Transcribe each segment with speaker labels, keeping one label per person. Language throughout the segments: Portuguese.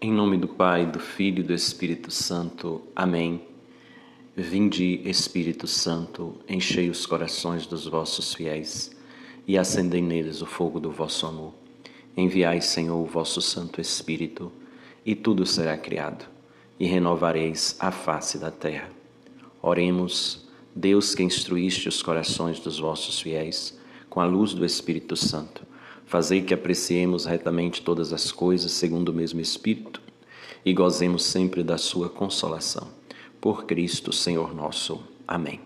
Speaker 1: Em nome do Pai, do Filho e do Espírito Santo. Amém. Vinde, Espírito Santo, enchei os corações dos vossos fiéis e acendei neles o fogo do vosso amor. Enviai, Senhor, o vosso Santo Espírito, e tudo será criado, e renovareis a face da terra. Oremos, Deus que instruíste os corações dos vossos fiéis com a luz do Espírito Santo, fazei que apreciemos retamente todas as coisas segundo o mesmo Espírito e gozemos sempre da sua consolação. Por Cristo, Senhor nosso. Amém.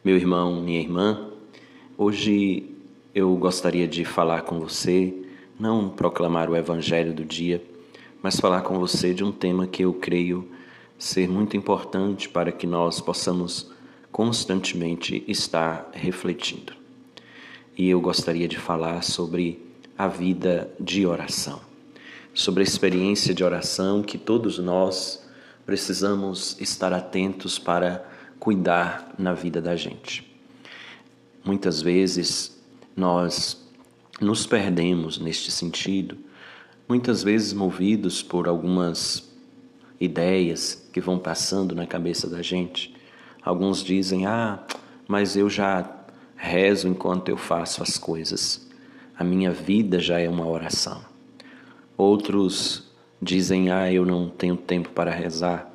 Speaker 1: Meu irmão, minha irmã, hoje eu gostaria de falar com você, não proclamar o Evangelho do dia, mas falar com você de um tema que eu creio ser muito importante para que nós possamos constantemente estar refletindo. E eu gostaria de falar sobre a vida de oração, sobre a experiência de oração que todos nós precisamos estar atentos para cuidar na vida da gente. Muitas vezes nós nos perdemos neste sentido, muitas vezes movidos por algumas ideias que vão passando na cabeça da gente. Alguns dizem, mas eu já rezo enquanto eu faço as coisas. A minha vida já é uma oração. Outros dizem, eu não tenho tempo para rezar.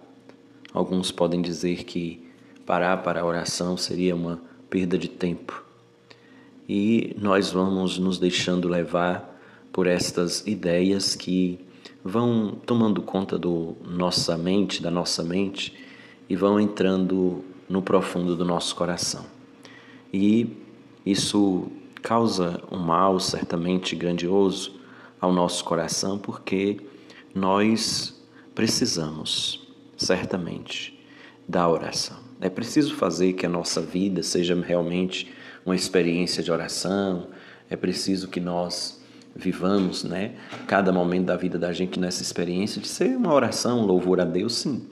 Speaker 1: Alguns podem dizer que parar para a oração seria uma perda de tempo. E nós vamos nos deixando levar por estas ideias que vão tomando conta da nossa mente, e vão entrando no profundo do nosso coração. E isso causa um mal certamente grandioso ao nosso coração, porque nós precisamos certamente da oração. É preciso fazer que a nossa vida seja realmente uma experiência de oração, é preciso que nós vivamos, cada momento da vida da gente nessa experiência de ser uma oração, um louvor a Deus, sim.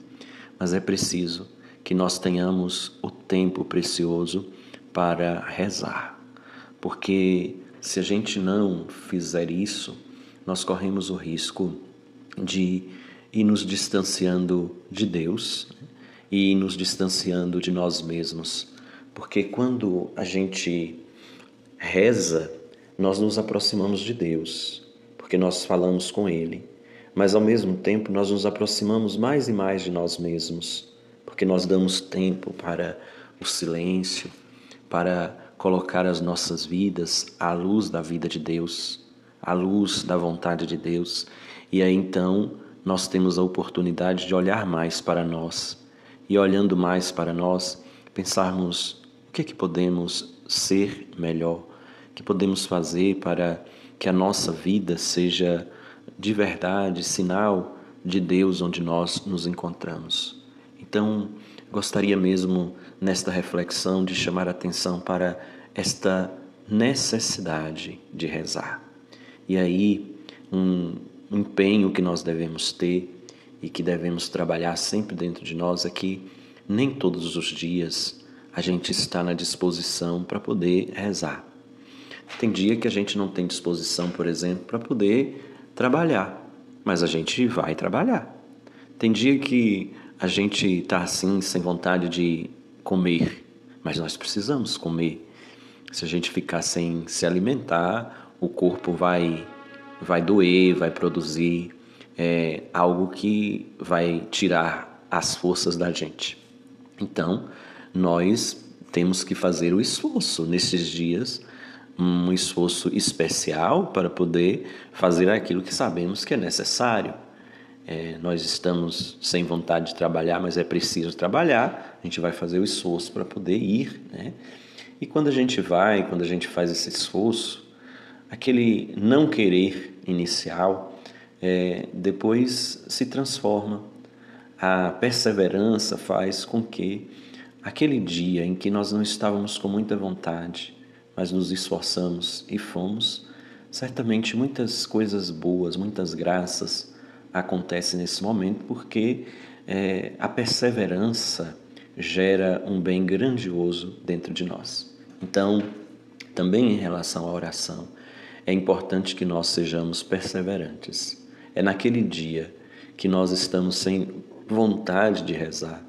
Speaker 1: Mas é preciso que nós tenhamos o tempo precioso para rezar. Porque se a gente não fizer isso, nós corremos o risco de ir nos distanciando de Deus e ir nos distanciando de nós mesmos. Porque quando a gente reza, nós nos aproximamos de Deus, porque nós falamos com Ele. Mas ao mesmo tempo nós nos aproximamos mais e mais de nós mesmos, porque nós damos tempo para o silêncio, para colocar as nossas vidas à luz da vida de Deus, à luz da vontade de Deus. E aí então nós temos a oportunidade de olhar mais para nós. E olhando mais para nós, pensarmos o que é que podemos ser melhor, o que podemos fazer para que a nossa vida seja de verdade sinal de Deus onde nós nos encontramos. Então, gostaria mesmo nesta reflexão de chamar a atenção para esta necessidade de rezar. E aí, um empenho que nós devemos ter e que devemos trabalhar sempre dentro de nós é que nem todos os dias a gente está na disposição para poder rezar. Tem dia que a gente não tem disposição, por exemplo, para poder trabalhar, mas a gente vai trabalhar. Tem dia que a gente está assim, sem vontade de comer, mas nós precisamos comer. Se a gente ficar sem se alimentar, o corpo vai doer, vai produzir algo que vai tirar as forças da gente. Então, nós temos que fazer o esforço nesses dias, um esforço especial para poder fazer aquilo que sabemos que é necessário. Nós estamos sem vontade de trabalhar, mas é preciso trabalhar, a gente vai fazer o esforço para poder ir, E quando a gente faz esse esforço, aquele não querer inicial, depois se transforma. A perseverança faz com que aquele dia em que nós não estávamos com muita vontade, mas nos esforçamos e fomos, certamente muitas coisas boas, muitas graças acontecem nesse momento, porque a perseverança gera um bem grandioso dentro de nós. Então, também em relação à oração, é importante que nós sejamos perseverantes. É naquele dia que nós estamos sem vontade de rezar,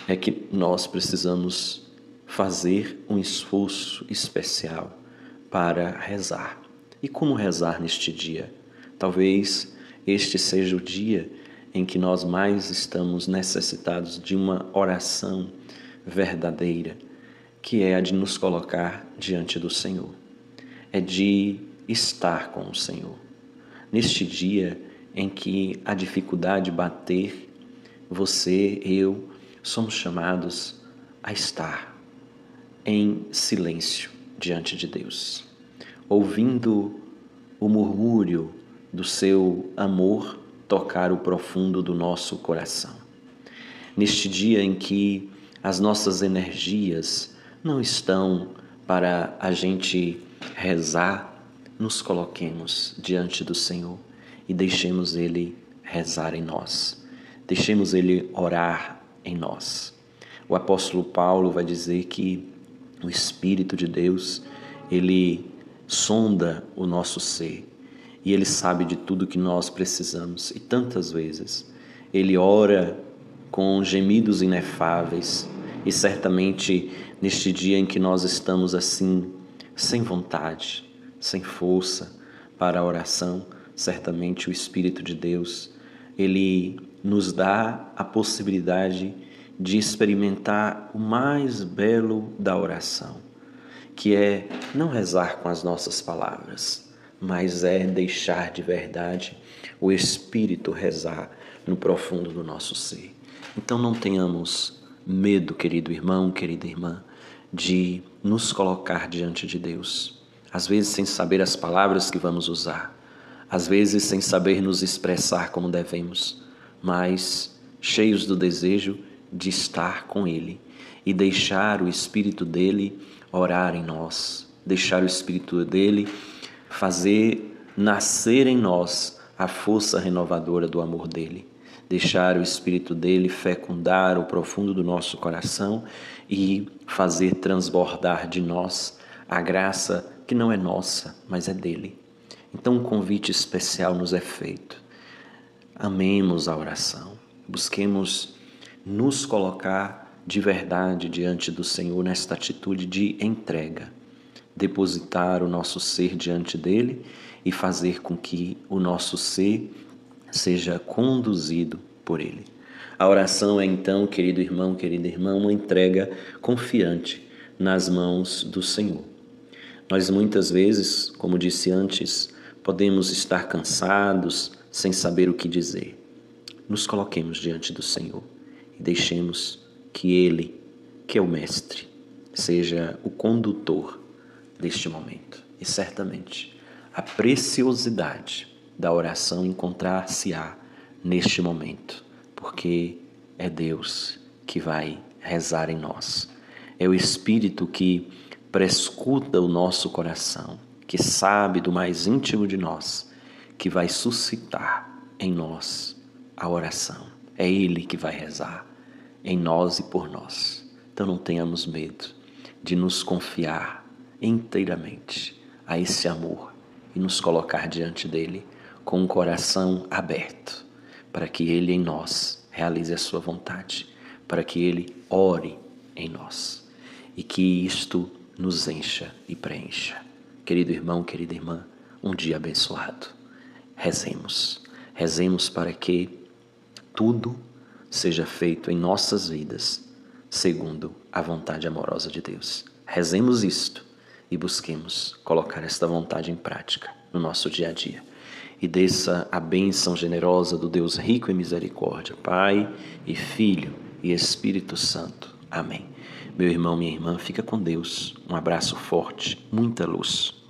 Speaker 1: é que nós precisamos fazer um esforço especial para rezar. E como rezar neste dia? Talvez este seja o dia em que nós mais estamos necessitados de uma oração verdadeira, que é a de nos colocar diante do Senhor, é de estar com o Senhor. Neste dia em que a dificuldade bater, você, eu, somos chamados a estar em silêncio diante de Deus, ouvindo o murmúrio do seu amor tocar o profundo do nosso coração. Neste dia em que as nossas energias não estão para a gente rezar, nos coloquemos diante do Senhor e deixemos Ele rezar em nós. Deixemos Ele orar em nós. O apóstolo Paulo vai dizer que o Espírito de Deus, Ele sonda o nosso ser e Ele sabe de tudo que nós precisamos. E tantas vezes Ele ora com gemidos inefáveis e certamente neste dia em que nós estamos assim, sem vontade, sem força para a oração, certamente o Espírito de Deus, Ele nos dá a possibilidade de experimentar o mais belo da oração, que é não rezar com as nossas palavras, mas é deixar de verdade o Espírito rezar no profundo do nosso ser. Então não tenhamos medo, querido irmão, querida irmã, de nos colocar diante de Deus, às vezes sem saber as palavras que vamos usar, às vezes sem saber nos expressar como devemos, mas cheios do desejo de estar com Ele e deixar o Espírito dEle orar em nós, deixar o Espírito dEle fazer nascer em nós a força renovadora do amor dEle, deixar o Espírito dEle fecundar o profundo do nosso coração e fazer transbordar de nós a graça que não é nossa, mas é dEle. Então um convite especial nos é feito. Amemos a oração, busquemos nos colocar de verdade diante do Senhor nesta atitude de entrega, depositar o nosso ser diante dele e fazer com que o nosso ser seja conduzido por ele. A oração é então, querido irmão, querida irmã, uma entrega confiante nas mãos do Senhor. Nós muitas vezes, como disse antes, podemos estar cansados, sem saber o que dizer. Nos coloquemos diante do Senhor e deixemos que Ele, que é o Mestre, seja o condutor deste momento. E certamente a preciosidade da oração encontrar-se-á neste momento, porque é Deus que vai rezar em nós. É o Espírito que prescuta o nosso coração, que sabe do mais íntimo de nós, que vai suscitar em nós a oração. É Ele que vai rezar em nós e por nós. Então não tenhamos medo de nos confiar inteiramente a esse amor e nos colocar diante dele com um coração aberto, para que ele em nós realize a sua vontade, para que ele ore em nós e que isto nos encha e preencha. Querido irmão, querida irmã, um dia abençoado. Rezemos para que tudo seja feito em nossas vidas segundo a vontade amorosa de Deus. Rezemos isto e busquemos colocar esta vontade em prática no nosso dia a dia. E desça a bênção generosa do Deus rico em misericórdia, Pai e Filho e Espírito Santo. Amém. Meu irmão, minha irmã, fica com Deus. Um abraço forte, muita luz.